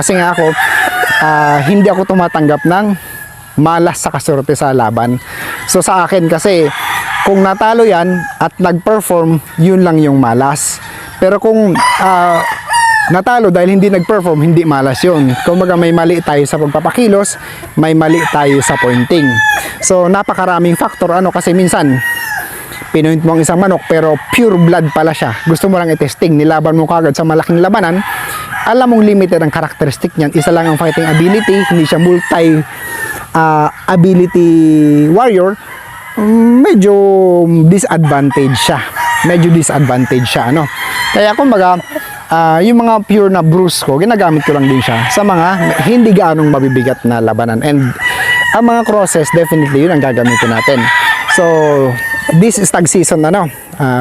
Kasi nga ako, hindi ako tumatanggap ng malas sa kasorte sa laban. So sa akin kasi, kung natalo yan at nag-perform, yun lang yung malas. Pero kung natalo dahil hindi nag-perform, hindi malas yun. Kumbaga may mali tayo sa pagpapakilos, may mali tayo sa pointing. So napakaraming factor, kasi minsan, pinoint mo ang isang manok pero pure blood pala siya. Gusto mo lang i-testing, nilaban mo kagad sa malaking labanan. Alam mong limited ang characteristic niyan. Isa lang ang fighting ability, hindi siya multi ability warrior. Medyo disadvantage siya. Kaya kumbaga, yung mga pure na bruise ko, ginagamit ko lang din siya sa mga hindi gaanong mabibigat na labanan. And ang mga crosses, definitely yun ang gagamitin natin. So this is tag season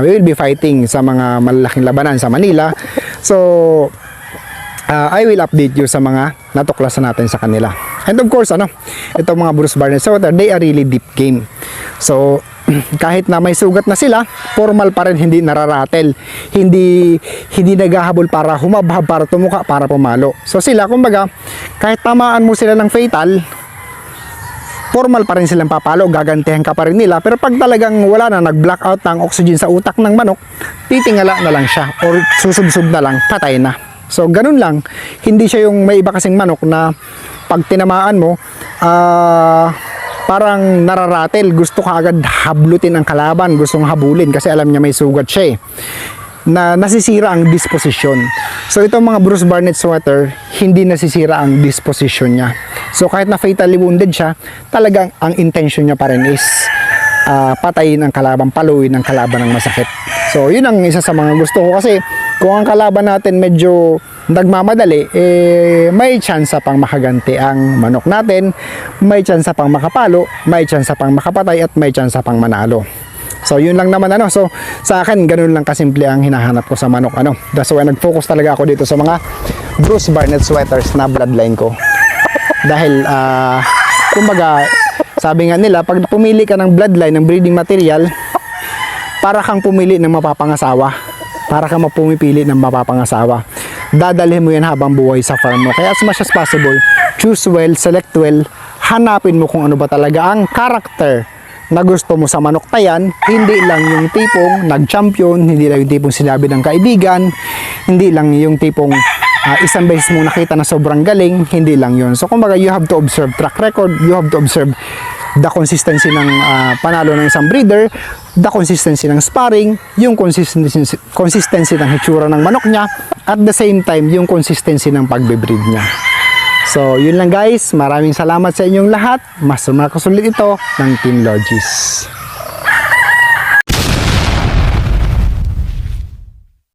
we will be fighting sa mga malalaking labanan sa Manila. So I will update you sa mga natuklasan natin sa kanila. And of course, itong mga Bruce Barnett Sweater, they are really deep game. So kahit na may sugat na sila, formal pa rin, hindi nararatel, hindi naghahabol para humabhab, para tumuka, para pumalo. So sila, kumbaga, kahit tamaan mo sila ng fatal, formal pa rin silang papalo, gagantihan ka pa rin nila. Pero pag talagang wala na, nag-blackout ng oxygen sa utak ng manok, titingala na lang siya or susubsub na lang, patay na. So ganun lang, hindi siya yung may iba kasing manok na pag tinamaan mo, parang nararatel, gusto ka agad hablutin ang kalaban, gustong habulin kasi alam niya may sugat siya na nasisira ang disposition. So itong mga Bruce Barnett Sweater, hindi nasisira ang disposition niya. So kahit na fatally wounded siya, talagang ang intention niya pa rin is patayin ang kalaban, paluin ang kalaban ng masakit. So yun ang isa sa mga gusto ko, kasi kung ang kalaban natin medyo nagmamadali, may chance pang makaganti ang manok natin, may chance pang makapalo, may chance pang makapatay, at may chance pang manalo. So yun lang naman So sa akin ganun lang kasimple ang hinahanap ko sa manok That's why nag-focus talaga ako dito sa mga Bruce Barnett Sweaters na bloodline ko. Dahil kumbaga, sabi nga nila, pag pumili ka ng bloodline, ng breeding material, para kang pumili ng mapapangasawa. Para kang pumipili ng mapapangasawa. Dadalhin mo yan habang buhay sa farm mo. Kaya as much as possible, choose well, select well, hanapin mo kung ano ba talaga ang character na gusto mo sa manok tayan. Hindi lang yung tipong nag-champion, hindi lang yung tipong sinabi ng kaibigan, hindi lang yung tipong isang beses mo nakita na sobrang galing, hindi lang yun. So kumbaga, you have to observe track record, you have to observe the consistency ng panalo ng isang breeder, the consistency ng sparring, yung consistency ng hitsura ng manok niya, at the same time, yung consistency ng pagbe-breed niya. So yun lang guys, maraming salamat sa inyong lahat. Mas makakusulit ito ng Team Logis.